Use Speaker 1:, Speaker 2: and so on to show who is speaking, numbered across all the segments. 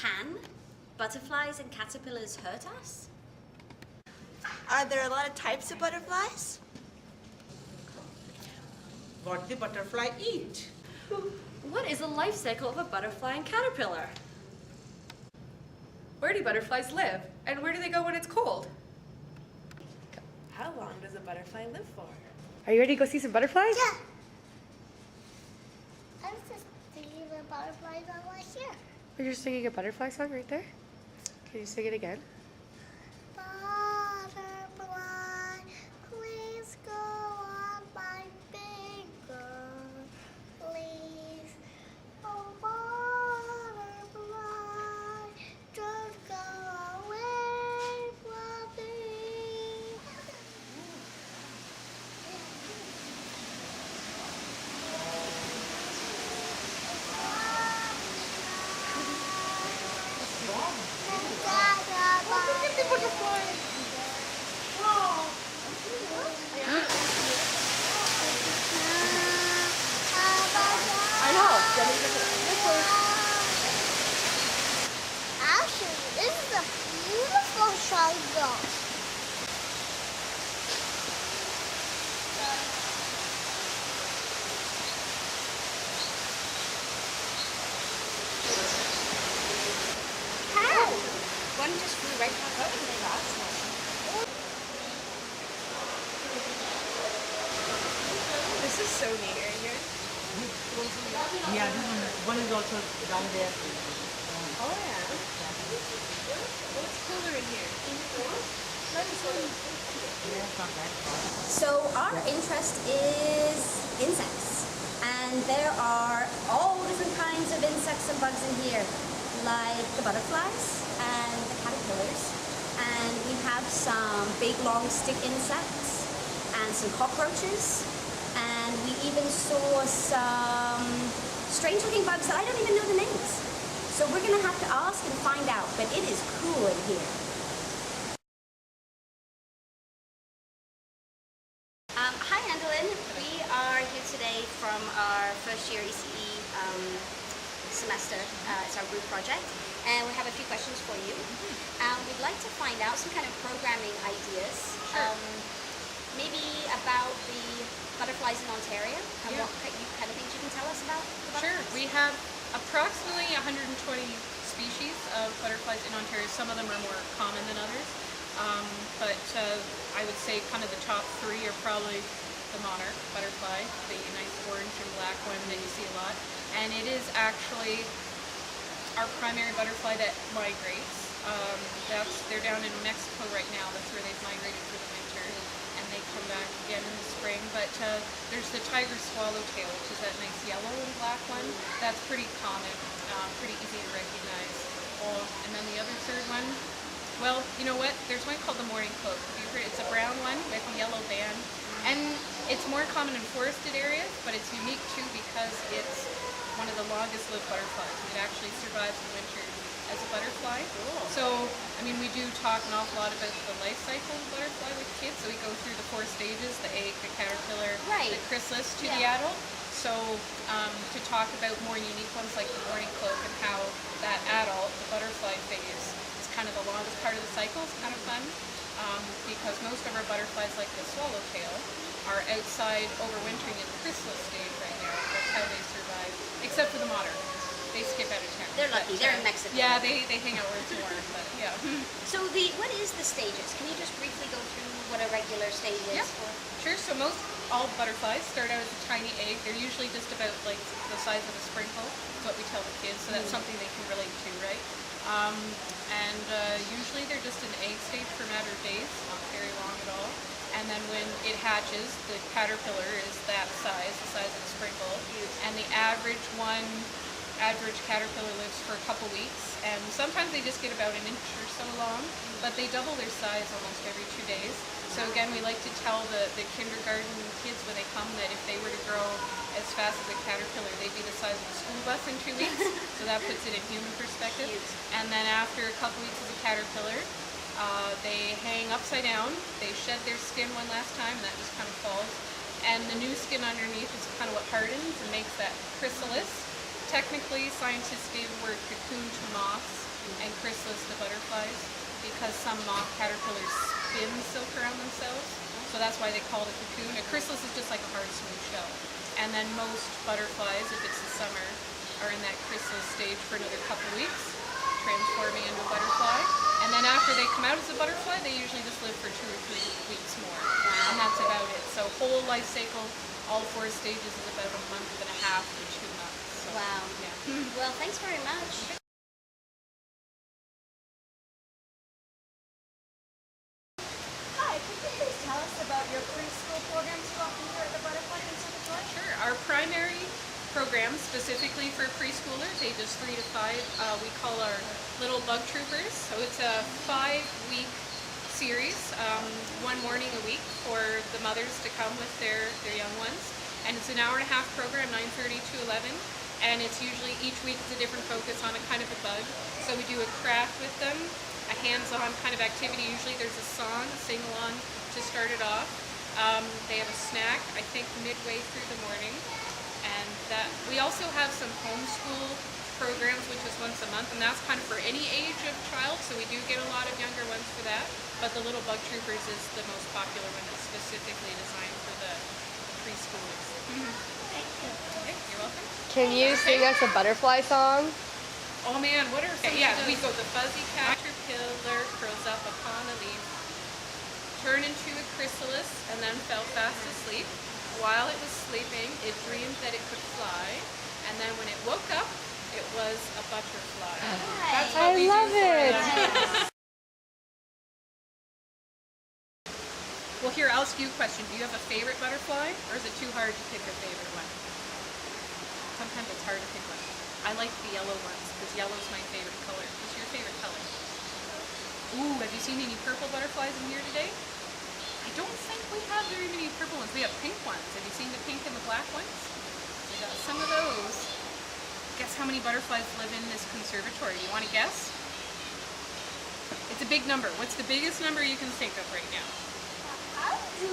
Speaker 1: Can butterflies and caterpillars hurt us?
Speaker 2: Are there a lot of types of butterflies?
Speaker 3: What the butterfly eat?
Speaker 4: What is the life cycle of a butterfly and caterpillar? Where do butterflies live? And where do they go when it's cold?
Speaker 2: How long does a butterfly live for?
Speaker 4: Are you ready to go see some butterflies?
Speaker 5: Yeah. I was just thinking the butterflies are right here.
Speaker 4: You're singing a butterfly song right there? Can you sing it again?
Speaker 5: Butterfly, please go on my finger, please. Oh, butterfly, don't go away from me. Actually, this is a beautiful jungle.
Speaker 1: One just flew right past us and they lost one.
Speaker 4: This is so neat right here.
Speaker 3: Yeah, this one is also down there.
Speaker 4: Oh yeah. What's cooler in here?
Speaker 3: Yeah, it's not that far.
Speaker 1: So our interest is insects. And there are all different kinds of insects and bugs in here, like the butterflies and the caterpillars. And we have some big long stick insects and some cockroaches. And we even saw some strange looking bugs that I don't even know the names. So we're gonna have to ask and find out, but it is cool in here. Hi Andolin, we are here today from our first year ECE semester. It's our group project, and we have a few questions for you. We'd like to find out some kind of programming ideas, maybe about the butterflies in Ontario, and what kind of things you can tell us about the
Speaker 6: Sure.
Speaker 1: butterflies.
Speaker 6: We have approximately 120 species of butterflies in Ontario. Some of them are more common than others. But I would say kind of the top three are probably the monarch butterfly, the nice orange and black one that you see a lot. And it is actually our primary butterfly that migrates. They're down in Mexico right now. That's where they've migrated for the winter. And they come back again in the spring. But there's the tiger swallowtail, which is that nice yellow and black one. That's pretty common, pretty easy to recognize. And then the other third one, well, you know what? There's one called the mourning cloak. Have you heard? It's a brown one with a yellow band. And it's more common in forested areas, but it's unique too because it's one of the longest lived butterflies. It actually survives the winter as a butterfly.
Speaker 1: Cool.
Speaker 6: So, I mean, we do talk an awful lot about the life cycle of the butterfly with kids. So we go through the 4 stages, the egg, the caterpillar,
Speaker 1: Right.
Speaker 6: the chrysalis to the adult. So to talk about more unique ones like the mourning cloak and how that adult, the butterfly phase, is kind of the longest part of the cycle. It's kind of fun because most of our butterflies, like the swallowtail, are outside overwintering in the chrysalis stage right now. That's how they survive, except for the monarch. They skip out of town.
Speaker 1: They're lucky. They're in Mexico.
Speaker 6: Yeah, they hang out where it's warm, but yeah.
Speaker 1: So what is the stages? Can you just briefly go through what a regular stage is?
Speaker 6: Yeah, sure. So all butterflies start out as a tiny egg. They're usually just about like the size of a sprinkle, is what we tell the kids. So that's something they can relate to, right? Usually they're just an egg stage for a matter of days, not very long at all. And then when it hatches, the caterpillar is that size, the size of a sprinkle. And the average caterpillar lives for a couple weeks, and sometimes they just get about an inch or so long, but they double their size almost every 2 days. So again, we like to tell the kindergarten kids when they come that if they were to grow as fast as a caterpillar, they'd be the size of a school bus in 2 weeks. So that puts it in human perspective. And then after a couple weeks as a caterpillar, they hang upside down, they shed their skin one last time, and that just kind of falls. And the new skin underneath is kind of what hardens and makes that chrysalis. Technically, scientists gave the word cocoon to moths and chrysalis the butterflies, because some moth caterpillars spin silk around themselves. So that's why they call it a cocoon. A chrysalis is just like a hard, smooth shell. And then most butterflies, if it's the summer, are in that chrysalis stage for another couple weeks, transforming into a butterfly. And then after they come out as a butterfly, they usually just live for 2 or 3 weeks more. And that's about it. So whole life cycle, all 4 stages is about a month and a half to 2 months. So,
Speaker 1: Wow.
Speaker 6: yeah.
Speaker 1: Well, thanks very much. Hi, could you please tell us about your preschool programs you offer here at the Butterfly Conservatory?
Speaker 6: Sure. Our primary program, specifically for preschoolers, ages 3 to 5, we call our Little Bug Troopers. So it's a 5-week series, 1 morning a week for the mothers to come with their young ones. And it's an hour-and-a-half program, 9:30 to 11. And it's usually, each week is a different focus on a kind of a bug. So we do a craft with them, a hands-on kind of activity. Usually there's a song, a sing-along to start it off. They have a snack, I think, midway through the morning. And that we also have some homeschool programs, which is once a month, and that's kind of for any age of child, so we do get a lot of younger ones for that. But the Little Bug Troopers is the most popular one that's specifically designed for the preschoolers.
Speaker 1: Thank you.
Speaker 6: Okay, you're welcome.
Speaker 4: Can you sing us a butterfly song?
Speaker 6: Oh man, what are some? Yeah, we go the fuzzy caterpillar curls up upon a leaf, turned into a chrysalis, and then fell fast asleep. While it was sleeping, it dreamed that it could fly, and then when it woke up, it was a butterfly. That's what we
Speaker 4: love
Speaker 6: do for
Speaker 4: it.
Speaker 6: them. Well, here, I'll ask you a question. Do you have a favorite butterfly, or is it too hard to pick a favorite one? Sometimes it's hard to pick one. I like the yellow ones, because yellow is my favorite color. What's your favorite color? Ooh, have you seen any purple butterflies in here today? I don't think we have very many purple ones. We have pink ones. Have you seen the pink and the black ones? We got some of those. Guess how many butterflies live in this conservatory? Do you want to guess? It's a big number. What's the biggest number you can think of right now?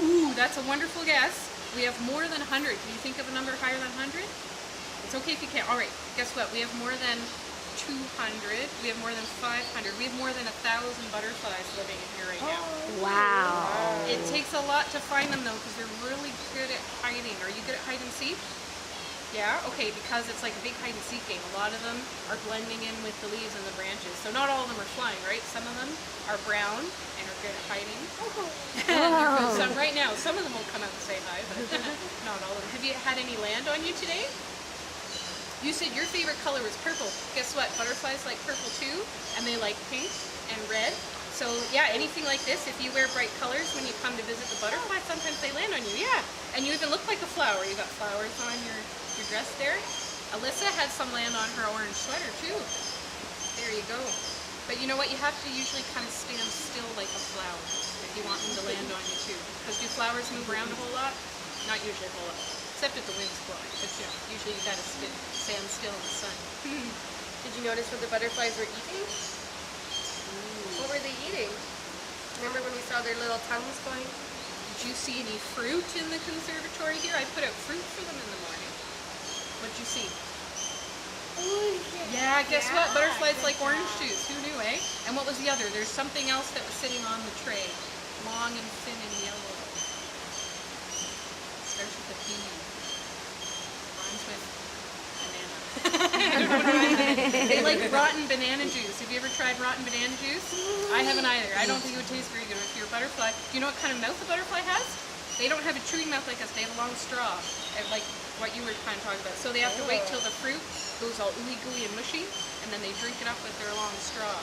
Speaker 6: Ooh, that's a wonderful guess. We have more than 100. Can you think of a number higher than 100? It's okay if you can't. All right, guess what? We have more than 200. We have more than 500. We have more than 1,000 butterflies living in here right now.
Speaker 4: Wow.
Speaker 6: It takes a lot to find them though, because they're really good at hiding. Are you good at hide and seek? Yeah? Okay, because it's like a big hide and seek game. A lot of them are blending in with the leaves and the branches. So not all of them are flying, right? Some of them are brown and are good at hiding. Some right now, some of them will come out and say hi, but not all of them. Have you had any land on you today? You said your favorite color was purple. Guess what? Butterflies like purple too, and they like pink and red. So yeah, anything like this, if you wear bright colors when you come to visit the butterfly, sometimes they land on you. Yeah, and you even look like a flower. You got flowers on your dress there. Alyssa had some land on her orange sweater too. There you go. But you know what? You have to usually kind of stand still like a flower if you want them to land on you too. Because do flowers move around a whole lot? Not usually a whole lot. Except if the wind's blowing. But you know, usually you gotta stand still in the sun.
Speaker 4: Did you notice what the butterflies were eating? What were they eating? Remember when we saw their little tongues going?
Speaker 6: Did you see any fruit in the conservatory here? I put out fruit for them in the morning. What'd you see? Yeah, guess what? Butterflies like orange juice. Who knew, eh? And what was the other? There's something else that was sitting on the tray. Long and thin and yellow. Starts with a P. Rhymes with banana. I don't know what it is. They like rotten banana juice. Have you ever tried rotten banana juice? I haven't either. I don't think it would taste very good if you're a butterfly. Do you know what kind of mouth a butterfly has? They don't have a chewing mouth like us. They have a long straw, like what you were kind of talking about. So they have to wait till the fruit goes all ooey gooey and mushy, and then they drink it up with their long straw.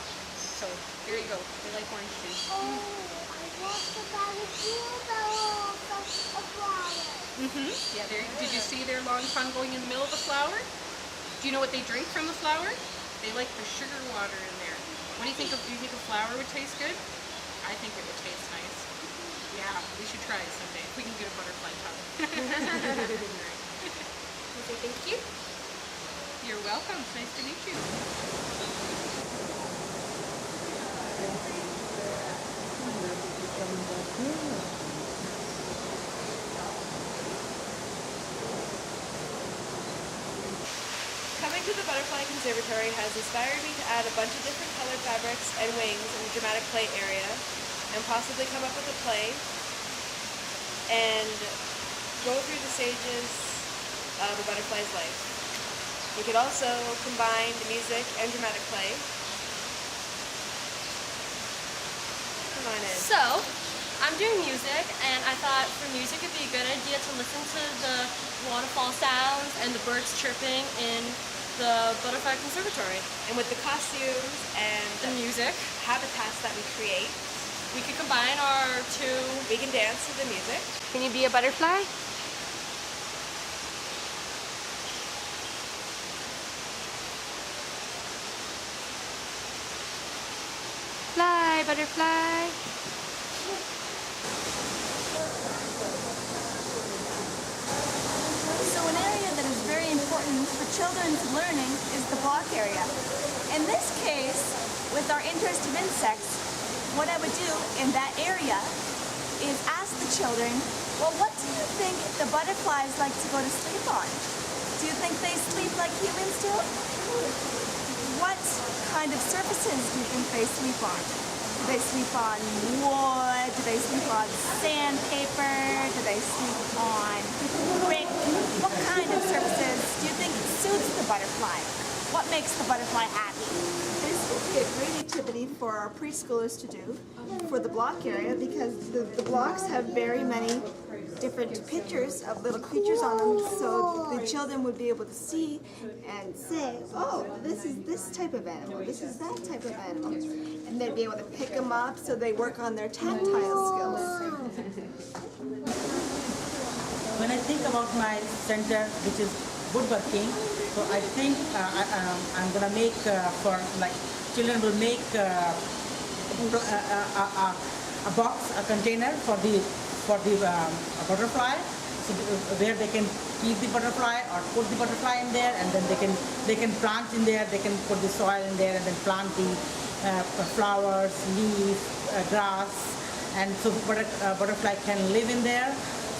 Speaker 6: So there you go. They like orange juice.
Speaker 5: Oh, I lost a bag of food a flower.
Speaker 6: Yeah. There. Did you see their long tongue going in the middle of the flower? Do you know what they drink from the flower? They like the sugar water in there. What do you think of? Do you think a flower would taste good? I think it would taste nice. Yeah, we should try it someday. If we can get a butterfly tongue.
Speaker 4: Okay, thank you.
Speaker 6: You're welcome. It's nice to meet you. Coming
Speaker 2: to the Butterfly Conservatory has inspired me to add a bunch of different colored fabrics and wings in the dramatic play area, and possibly come up with a play and go through the stages of a butterfly's life. We could also combine the music and dramatic play. Come on in.
Speaker 4: So, I'm doing music, and I thought for music it'd be a good idea to listen to the waterfall sounds and the birds chirping in the Butterfly Conservatory.
Speaker 2: And with the costumes and
Speaker 4: The music,
Speaker 2: habitats that we create,
Speaker 4: we could combine our two.
Speaker 2: we can dance to the music.
Speaker 4: Can you be a butterfly? Fly, butterfly.
Speaker 7: So an area that is very important for children's learning is the block area. In this case, with our interest of insects, what I would do in that area is ask the children, well, what do you think the butterflies like to go to sleep on? Do you think they sleep like humans do? What kind of surfaces do you think they sleep on? Do they sleep on wood? Do they sleep on sandpaper? Do they sleep on brick? What kind of surfaces do you think suits the butterfly? What makes the butterfly happy?
Speaker 2: This would be a great activity for our preschoolers to do for the block area, because the blocks have very many different pictures of little creatures on them, so the children would be able to see and say, oh, this is this type of animal, this is that type of animal, and they'd be able to pick them up, so they work on their tactile skills.
Speaker 3: When I think about my center, which is woodworking, so I think I'm gonna make for like children will make a box, a container for the butterfly, so where they can keep the butterfly or put the butterfly in there, and then they can plant in there. They can put the soil in there and then plant the flowers, leaves, grass, and so butterfly can live in there.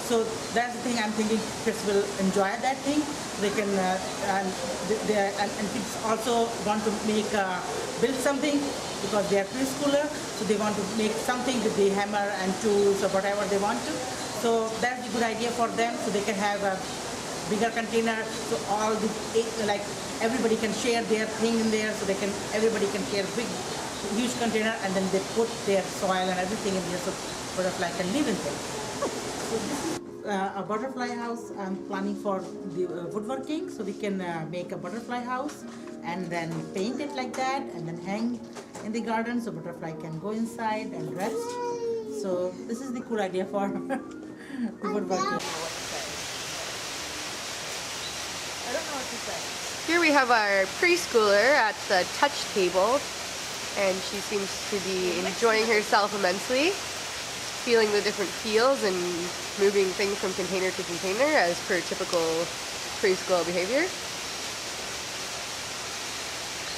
Speaker 3: So that's the thing I'm thinking kids will enjoy that thing. They can and kids also want to make build something because they are preschooler, so they want to make something with the hammer and tools or whatever they want to. So that's a good idea for them, so they can have a bigger container, so all the like everybody can share their thing in there, so everybody can share a big huge container, and then they put their soil and everything in there so butterfly can live in there. So this is a butterfly house I'm planning for the woodworking, so we can make a butterfly house and then paint it like that and then hang in the garden so butterfly can go inside and rest. So this is the cool idea for the woodworking.
Speaker 2: I don't know what to say.
Speaker 4: Here we have our preschooler at the touch table, and she seems to be enjoying herself immensely, feeling the different feels and moving things from container to container as per typical preschool behavior.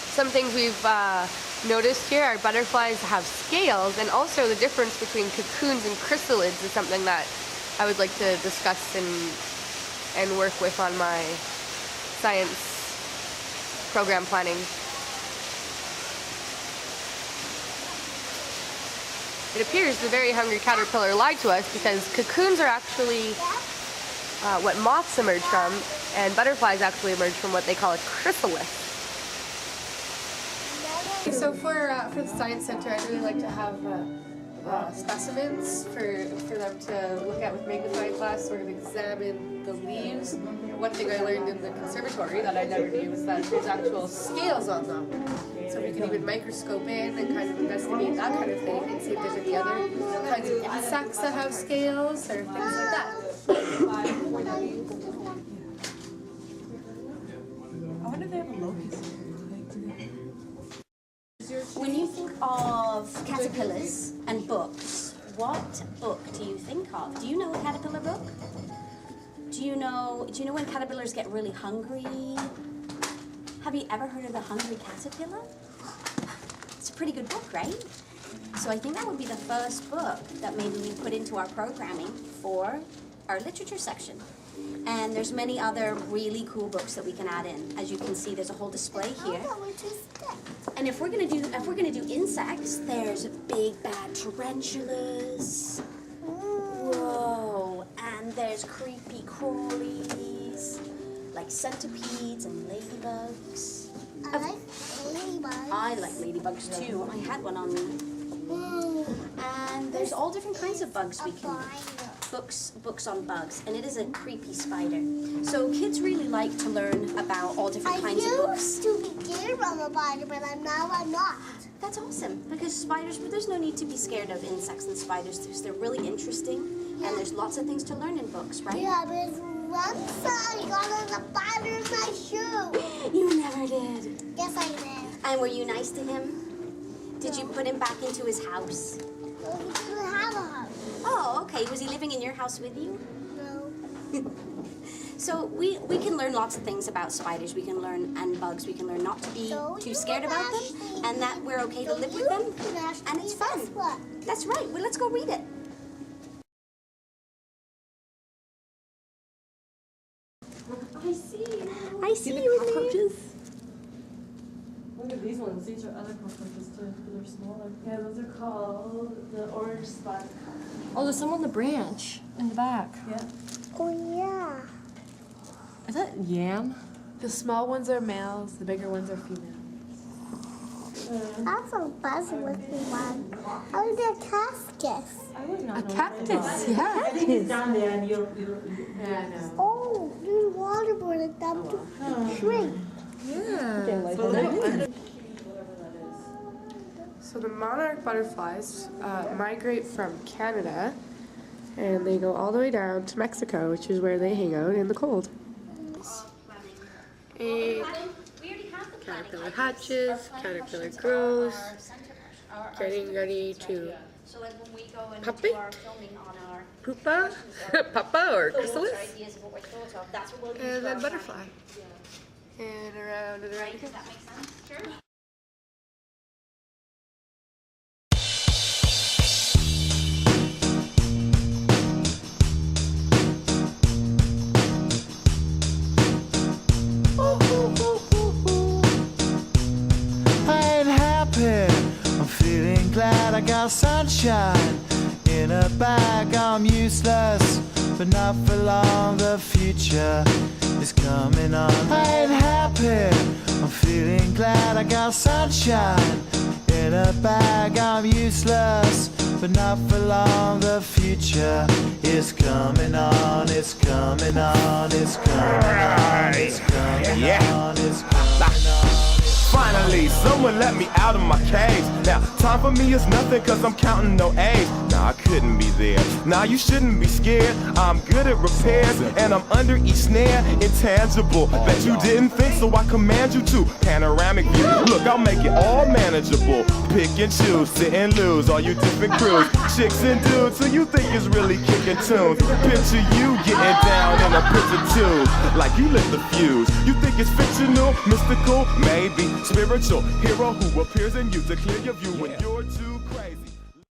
Speaker 4: Some things we've noticed here are butterflies have scales, and also the difference between cocoons and chrysalids is something that I would like to discuss and work with on my science program planning. It appears the very hungry caterpillar lied to us, because cocoons are actually what moths emerge from, and butterflies actually emerge from what they call a chrysalis. So for the Science Center, I'd really like to have specimens for them to look at with magnifying glass, sort of examine the leaves. One thing I learned in the conservatory that I never knew was that there's actual scales on them. So we can even microscope in and kind of investigate that kind of thing and see if there's any other kinds of insects that have scales or things like that.
Speaker 3: I wonder if they have a locust.
Speaker 1: When you think of caterpillars and books, what book do you think of? Do you know a caterpillar book? Do you know when caterpillars get really hungry? Have you ever heard of The Hungry Caterpillar? It's a pretty good book, right? So I think that would be the first book that maybe we put into our programming for our literature section. And there's many other really cool books that we can add in. As you can see, there's a whole display here. And if we're gonna do insects, there's big bad tarantulas. Whoa! And there's creepy crawlies, like centipedes and ladybugs.
Speaker 5: I like ladybugs.
Speaker 1: I like ladybugs too. I had one on me. And there's all different kinds of bugs we can. Books on bugs, and it is a creepy spider. So kids really like to learn about all different kinds of books.
Speaker 5: I used to be scared of a spider, but now I'm not.
Speaker 1: That's awesome, because spiders, but there's no need to be scared of insects and spiders because they're really interesting, and there's lots of things to learn in books, right?
Speaker 5: Yeah, but once I got a spider in my shoe.
Speaker 1: You never did.
Speaker 5: Yes, I did.
Speaker 1: And were you nice to him? Did you put him back into his house?
Speaker 5: No, he didn't have a house.
Speaker 1: Oh, okay. Was he living in your house with you?
Speaker 5: No.
Speaker 1: So we can learn lots of things about spiders. We can learn, and bugs. We can learn not to be too scared about them, and that we're okay to live with them, and it's fun. That's right. Well, let's go read it. I see you, cockroaches.
Speaker 8: Look at these ones. These are other cockroaches too. They're smaller. Yeah, those are called the orange spot. Oh, there's some on the branch in the back. Yeah.
Speaker 5: Oh, yeah.
Speaker 8: Is that yam?
Speaker 4: The small ones are males, the bigger ones are females.
Speaker 5: That's a buzz-looking one. Oh, they're cactus.
Speaker 8: I would not
Speaker 4: A
Speaker 8: know.
Speaker 4: cactus, yeah.
Speaker 3: I think it's down there, and you.
Speaker 4: Yeah, I know.
Speaker 5: Oh, there's waterboard them to shrink.
Speaker 4: So the monarch butterflies migrate from Canada, and they go all the way down to Mexico, which is where they hang out in the cold. Egg, caterpillar hatches, caterpillar grows, getting ready to
Speaker 1: So like when we go and
Speaker 4: puppet,
Speaker 1: do our filming on our
Speaker 4: pupa, papa or chrysalis,
Speaker 1: ideas of what we're thought of, that's what we'll use
Speaker 4: and
Speaker 1: for
Speaker 4: then
Speaker 1: our
Speaker 4: butterfly. And around and around
Speaker 1: Does
Speaker 4: again.
Speaker 1: that make sense? Sure.
Speaker 9: I ain't happy, I'm feeling glad I got sunshine in a bag. I'm useless, but not for long, the future is coming on. I ain't happy, I'm feeling glad I got sunshine in a bag. I'm useless, but not for long, the future is coming on. It's coming on, it's coming on, it's coming on, it's coming on.
Speaker 10: Finally, someone let me out of my cage. Now, time for me is nothing cause I'm counting no A's. Nah, I couldn't be there. Nah, you shouldn't be scared. I'm good at repairs and I'm under each snare. Intangible, bet you didn't think, so I command you to. Panoramic view, look, I'll make it all manageable. Pick and choose, sit and lose, all you different crews. Chicks and dudes, who you think is really kicking tunes. Picture you getting down in a picture tube, like you lit the fuse. You think it's fictional, mystical, maybe spiritual hero who appears in you to clear your view when you're too